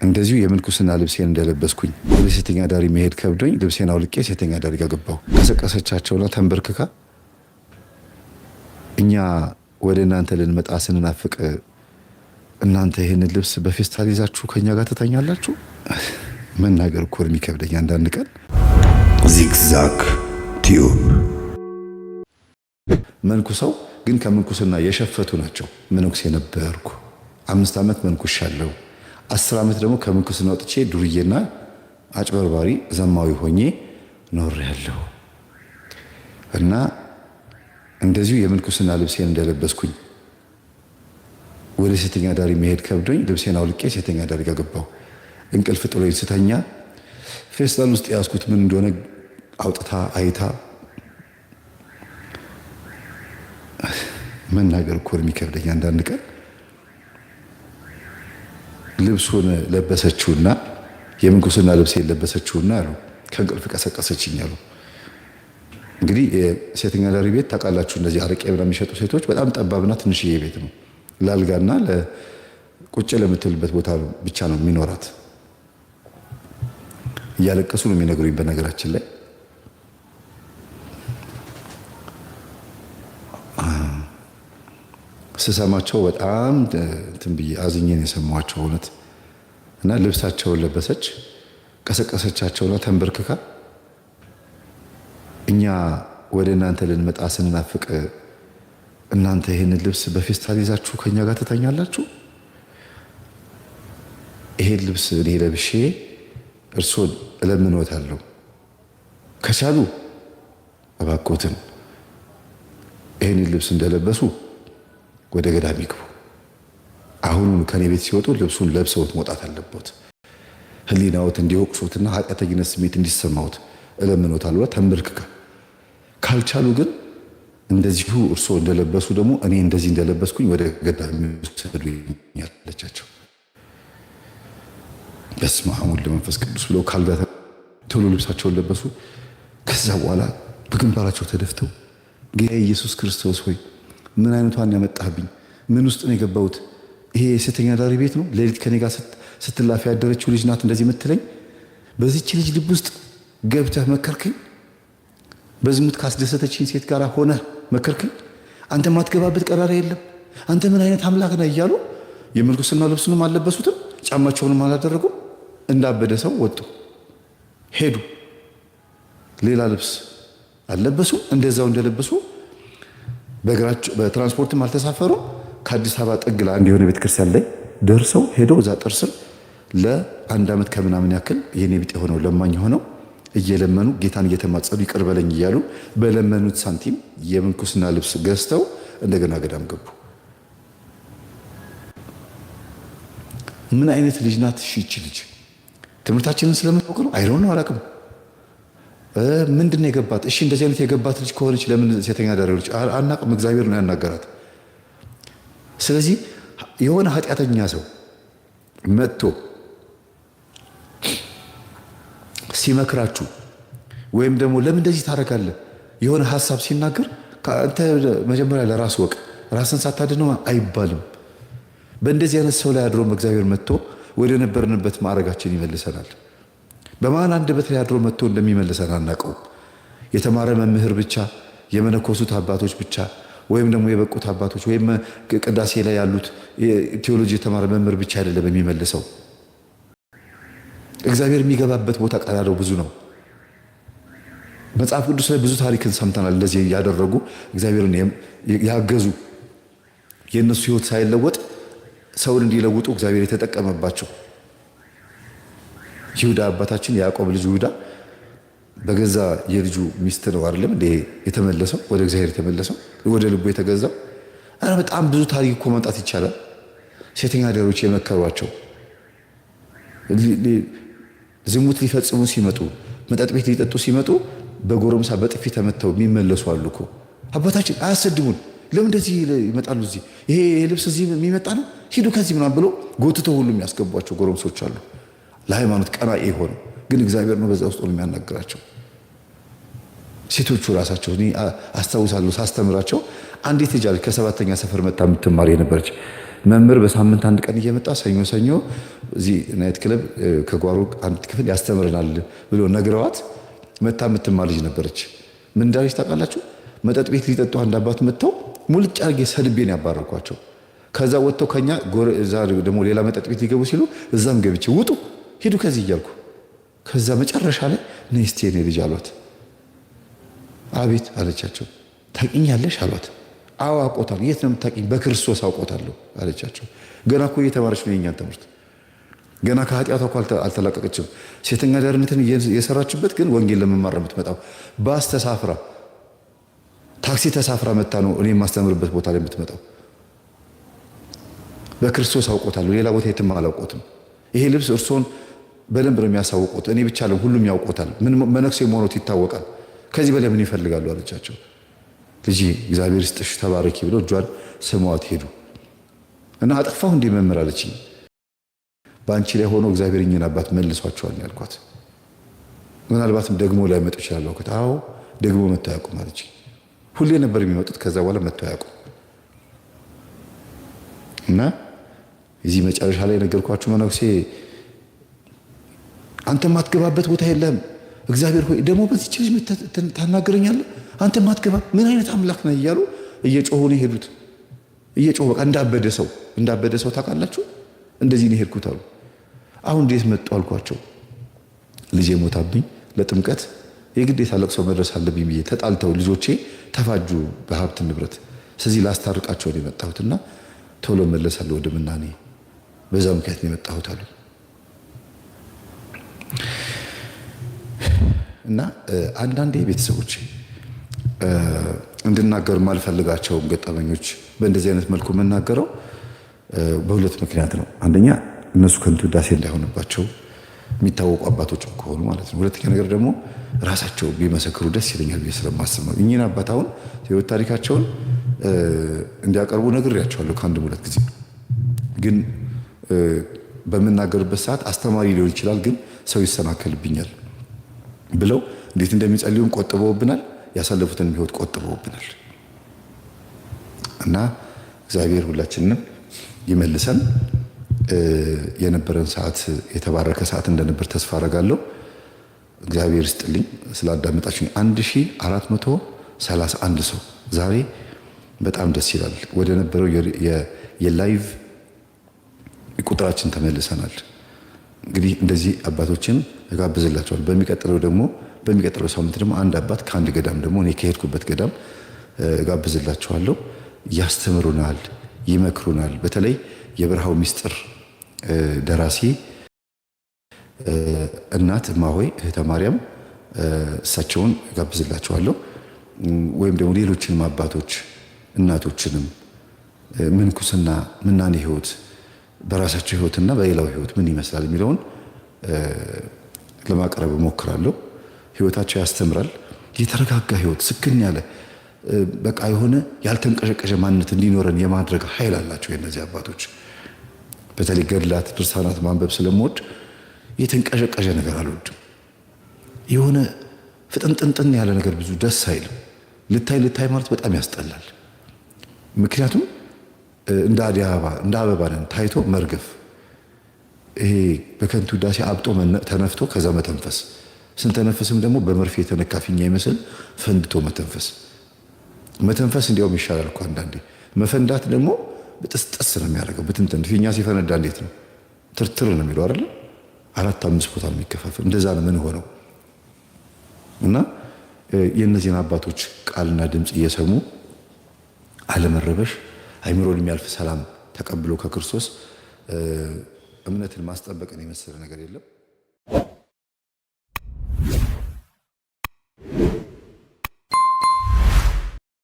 እንደዚሁ የምንኩስና ልብሴን እንደለበስኩኝ ወደ ሴተኛ ዳሪ መሄድ ከብዶኝ ልብሴን አውልቄ ሴተኛ ዳሪ ጋር ገባሁ። ቀሰቀሰቻቸውና ተንበርክካ እኛ ወደ እናንተ ልንመጣ ስንናፍቅ እናንተ ይህንን ልብስ በፌስታል ይዛችሁ ከኛ ጋር ትተኛላችሁ? መናገር እኮ የሚከብደኝ አንዳንድ ቀን። ዚግዛግ ቲዩብ መንኩሰው ግን ከምንኩስና የሸፈቱ ናቸው። መነኩሴ ነበርኩ፣ 5 ዓመት መንኩሻለሁ። 10 ዓመት ደግሞ ከምንኩስና ወጥቼ ዱርዬና አጭበርባሪ ዘማዊ ሆኜ ኖሬያለሁ። እና እንደዚሁ የምንኩስና ልብሴን እንደለበስኩኝ ወደ ሴተኛ ዳሪ መሄድ ከብዶኝ ልብሴን አውልቄ ሴተኛ ዳሪ ጋር ገባሁ። እንቅልፍ ጥሎኝ ስተኛ ፌስታል ውስጥ ያዝኩት ምን እንደሆነ አውጥታ አይታ መናገር እኮ የሚከብደኝ አንዳንድ ቀን። ልብሱን ለበሰችውና የምንኩስና ልብሴን ለበሰችውና አሉ ከእንቅልፍ ቀሰቀሰችኝ አሉ። እንግዲህ የሴተኛ ዳሪ ቤት ታውቃላችሁ፣ እንደዚህ አረቄ ምናምን የሚሸጡ ሴቶች በጣም ጠባብና ትንሽዬ ቤት ነው። ላልጋና ለቁጭ ለምትልበት ቦታ ብቻ ነው የሚኖራት። እያለቀሱ ነው የሚነግሩኝ። በነገራችን ላይ ስሰማቸው በጣም እንትን ብዬ አዝኜን የሰማኋቸው እውነት። እና ልብሳቸውን ለበሰች፣ ቀሰቀሰቻቸውና ተንበርክካ እኛ ወደ እናንተ ልንመጣ ስንናፍቅ እናንተ ይህንን ልብስ በፌስታል ይዛችሁ ከኛ ጋር ትተኛላችሁ? ይሄን ልብስ እኔ ለብሼ እርሶን እለምኖታለሁ፣ ከቻሉ እባክዎትን ይህንን ልብስ እንደለበሱ ወደ ገዳም ይግቡ። አሁኑን ከኔ ቤት ሲወጡ ልብሱን ለብሰውት መውጣት አለቦት። ሕሊናዎት እንዲወቅሱትና ኃጢአተኝነት ስሜት እንዲሰማዎት እለምኖታለሁ ተንበርክካ። ካልቻሉ ግን እንደዚሁ እርሶ እንደለበሱ ደግሞ እኔ እንደዚህ እንደለበስኩኝ ወደ ገዳም ይወስዱኝ አለቻቸው። በስመ አብ ወወልድ ወመንፈስ ቅዱስ ብለው ካልጋ ቶሎ ልብሳቸውን ለበሱ። ከዛ በኋላ በግንባራቸው ተደፍተው ጌታ ኢየሱስ ክርስቶስ ሆይ ምን አይነቷን ያመጣህብኝ? ምን ውስጥ ነው የገባሁት? ይሄ የሴተኛ ዳሪ ቤት ነው? ሌሊት ከኔ ጋር ስትላፊ ያደረችው ልጅ ናት እንደዚህ የምትለኝ? በዚች ልጅ ልብ ውስጥ ገብተህ መከርክኝ? በዝሙት ካስደሰተችኝ ሴት ጋር ሆነ መከርክኝ? አንተ ማትገባበት ቀዳዳ የለም። አንተ ምን አይነት አምላክ ነህ እያሉ የምንኩስና ልብሱንም አልለበሱትም፣ ጫማቸውንም አላደረጉም። እንዳበደ ሰው ወጡ ሄዱ። ሌላ ልብስ አልለበሱም። እንደዛው እንደለበሱ በትራንስፖርትም አልተሳፈሩም። ከአዲስ አበባ ጥግ ለአንድ የሆነ ቤተክርስቲያን ላይ ደርሰው ሄደው እዛ ጥርስም ለ1 ዓመት ከምናምን ያክል የኔ ቢጤ ሆነው ለማኝ ሆነው እየለመኑ ጌታን እየተማጸኑ ይቅር በለኝ እያሉ በለመኑት ሳንቲም የምንኩስና ልብስ ገዝተው እንደገና ገዳም ገቡ። ምን አይነት ልጅ ናት ይቺ ልጅ? ትምህርታችንን ስለምታውቅ ነው አይሮን አላውቅም። ምንድነው የገባት? እሺ እንደዚህ አይነት የገባት ልጅ ከሆነች ለምን ሴተኛ ዳሪ ልጅ አናውቅም። እግዚአብሔር ነው ያናገራት። ስለዚህ የሆነ ኃጢአተኛ ሰው መጥቶ ሲመክራችሁ ወይም ደግሞ ለምን እንደዚህ ታደርጋለህ የሆነ ሐሳብ ሲናገር አንተ መጀመሪያ ለራስ ወቅ፣ ራስን ሳታድነው አይባልም። በእንደዚህ አይነት ሰው ላይ አድሮ እግዚአብሔር መጥቶ ወደ ነበርንበት ማዕረጋችን ይመልሰናል። በማን አንደበት ላይ አድሮ መጥቶ እንደሚመልሰን አናውቀውም። የተማረ መምህር ብቻ፣ የመነኮሱት አባቶች ብቻ ወይም ደግሞ የበቁት አባቶች ወይም ቅዳሴ ላይ ያሉት ቴዎሎጂ የተማረ መምህር ብቻ አይደለም የሚመልሰው። እግዚአብሔር የሚገባበት ቦታ ቀዳዳው ብዙ ነው። መጽሐፍ ቅዱስ ላይ ብዙ ታሪክን ሰምተናል። እንደዚህ ያደረጉ እግዚአብሔርን ያገዙ የእነሱ ሕይወት ሳይለወጥ ሰውን እንዲለውጡ እግዚአብሔር የተጠቀመባቸው። ይሁዳ አባታችን የያዕቆብ ልጅ ይሁዳ በገዛ የልጁ ሚስት ነው አይደለም እንዴ የተመለሰው፣ ወደ እግዚአብሔር የተመለሰው፣ ወደ ልቡ የተገዛው። በጣም ብዙ ታሪክ እኮ ማምጣት ይቻላል። ሴተኛ ዳሪዎች የመከሯቸው ዝሙት ሊፈጽሙ ሲመጡ፣ መጠጥ ቤት ሊጠጡ ሲመጡ በጎረምሳ በጥፊ ተመተው የሚመለሱ አሉ እኮ። አባታችን አያሰድቡን፣ ለምን እንደዚህ ይመጣሉ? እዚህ ይሄ ልብስ እዚህ የሚመጣ ነው፣ ሂዱ ከዚህ ምናምን ብሎ ጎትተው ሁሉ የሚያስገቧቸው ጎረምሶች አሉ። ለሃይማኖት ቀናኢ ሆነ፣ ግን እግዚአብሔር ነው በዛ ውስጥ ነው የሚያናግራቸው። ሴቶቹ ራሳቸው እኔ አስታውሳለሁ ሳስተምራቸው አንዲት ልጅ አለች ከ7ኛ ሰፈር መጣ የምትማር የነበረች መምህር በሳምንት አንድ ቀን እየመጣ ሰኞ ሰኞ እዚህ ናይት ክለብ ከጓሮ አንድ ክፍል ያስተምረናል ብሎ ነግረዋት መታ የምትማር ልጅ ነበረች። ምን እንዳለች ታውቃላችሁ? መጠጥ ቤት ሊጠጡ አንድ አባት መጥተው ሙልጭ አድርጌ ሰድቤን ያባረርኳቸው። ከዛ ወጥተው ከኛ እዛ ደግሞ ሌላ መጠጥ ቤት ሊገቡ ሲሉ እዛም ገብቼ ውጡ ሂዱ ከዚህ እያልኩ ከዛ መጨረሻ ላይ ነይ እስቲ የኔ ልጅ አሏት። አቤት አለቻቸው። ታውቂኛለሽ አሏት። አዎ አውቆታለሁ። የት ነው የምታውቂኝ? በክርስቶስ አውቆታለሁ አለቻቸው። ገና እኮ እየተማረች ነው የኛን ትምህርት። ገና ከኃጢአቷ እኮ አልተላቀቀችም። ሴተኛ አዳሪነትን የሰራችበት ግን ወንጌል ለመማር ነው የምትመጣው። ባስ ተሳፍራ ታክሲ ተሳፍራ መታ ነው እኔ የማስተምርበት ቦታ ላይ የምትመጣው። በክርስቶስ አውቆታለሁ፣ ሌላ ቦታ የትም አላውቆትም። ይሄ ልብስ እርሶን በደንብ ነው የሚያሳውቁት። እኔ ብቻ ለም ሁሉም ያውቆታል። ምን መነኩሴ መሆኖት ይታወቃል። ከዚህ በላይ ምን ይፈልጋሉ አለቻቸው። ልጅ እግዚአብሔር ይስጥሽ ተባረኪ ብሎ እጇን ስመዋት ሄዱ እና አጠፋሁ እንዲህ መምህር አለችኝ። በአንቺ ላይ ሆኖ እግዚአብሔር እኚህን አባት መልሷቸዋል ያልኳት። ምናልባትም ደግሞ ላይ መጡ ይችላል አልኳት። አዎ ደግሞ መጥተው አያውቁም አለችኝ። ሁሌ ነበር የሚመጡት፣ ከዛ በኋላ መጥተው አያውቁም። እና እዚህ መጨረሻ ላይ ነገርኳችሁ መነኩሴ አንተ ማትገባበት ቦታ የለም። እግዚአብሔር ሆይ ደግሞ በዚህ ልጅ ታናገረኛለህ? አንተ ማትገባ ምን አይነት አምላክ ነህ እያሉ እየጮሁ ነው የሄዱት። እየጮሁ በቃ እንዳበደ ሰው ታውቃላችሁ። እንደዚህ ነው የሄድኩት አሉ። አሁን እንዴት መጡ አልኳቸው። ልጄ ሞታብኝ ለጥምቀት የግዴታ ለቅሶ መድረስ አለብኝ ብዬ ተጣልተው ልጆቼ ተፋጁ በሀብት ንብረት። ስለዚህ ላስታርቃቸው ነው የመጣሁትና ቶሎ መለሳለሁ ወደ ምናኔ፣ በዛ ምክንያት ነው የመጣሁት አሉ። እና አንዳንዴ ቤተሰቦች እንድናገር ማልፈልጋቸውን ገጠመኞች በእንደዚህ አይነት መልኩ የምናገረው በሁለት ምክንያት ነው። አንደኛ እነሱ ከንቱ ውዳሴ እንዳይሆንባቸው የሚታወቁ አባቶች ከሆኑ ማለት ነው። ሁለተኛ ነገር ደግሞ ራሳቸው ቢመሰክሩ ደስ ይለኛል ብዬ ስለማስብ ነው። እኚህን አባት አሁን የህይወት ታሪካቸውን እንዲያቀርቡ ነግሬያቸዋለሁ ከአንድ ሁለት ጊዜ። ግን በምናገርበት ሰዓት አስተማሪ ሊሆን ይችላል፣ ግን ሰው ይሰናከልብኛል ብለው እንዴት እንደሚጸልዩም ቆጥበውብናል፣ ያሳለፉትን ህይወት ቆጥበውብናል። እና እግዚአብሔር ሁላችንንም ይመልሰን። የነበረን ሰዓት የተባረከ ሰዓት እንደነበር ተስፋ አደርጋለሁ። እግዚአብሔር ይስጥልኝ ስላዳመጣችሁኝ። 1431 ሰው ዛሬ በጣም ደስ ይላል። ወደ ነበረው የላይቭ ቁጥራችን ተመልሰናል። እንግዲህ እንደዚህ አባቶችን እጋብዝላቸዋል። በሚቀጥለው ሳምንት ደግሞ አንድ አባት ከአንድ ገዳም ደግሞ እኔ ከሄድኩበት ገዳም እጋብዝላቸዋለሁ። ያስተምሩናል፣ ይመክሩናል። በተለይ የበረሃው ሚስጥር ደራሲ እናት እማሆይ እህተ ማርያም እሳቸውን እጋብዝላቸዋለሁ። ወይም ደግሞ ሌሎችንም አባቶች እናቶችንም ምንኩስና ምናኔ ህይወት በራሳቸው ህይወትና በሌላው ህይወት ምን ይመስላል የሚለውን ለማቅረብ እሞክራለሁ። ህይወታቸው ያስተምራል። የተረጋጋ ህይወት፣ ስክን ያለ በቃ የሆነ ያልተንቀሸቀሸ ማንነት እንዲኖረን የማድረግ ኃይል አላቸው የእነዚህ አባቶች። በተለይ ገድላት፣ ድርሳናት ማንበብ ስለምወድ የተንቀሸቀሸ ነገር አልወድም። የሆነ ፍጥንጥንጥን ያለ ነገር ብዙ ደስ አይልም። ልታይ ማለት በጣም ያስጠላል። ምክንያቱም እንደ አበባ ነን ታይቶ መርገፍ። ይሄ በከንቱ ውዳሴ አብጦ ተነፍቶ ከዛ መተንፈስ፣ ስንተነፍስም ደግሞ በመርፌ የተነካ ፊኛ ይመስል ፈንድቶ መተንፈስ እንዲያውም ይሻላል እኮ አንዳንዴ። መፈንዳት ደግሞ በጥስጥስ ነው የሚያደርገው። ብትንትን ፊኛ ሲፈነዳ እንዴት ነው ትርትር ነው የሚለው አይደል? 4-5 ቦታ ነው የሚከፋፈል። እንደዛ ነው ምን ሆነው እና የእነዚህን አባቶች ቃልና ድምፅ እየሰሙ አለመረበሽ፣ አይምሮን የሚያልፍ ሰላም ተቀብሎ ከክርስቶስ እምነትን ማስጠበቅን የመሰለ ነገር የለም።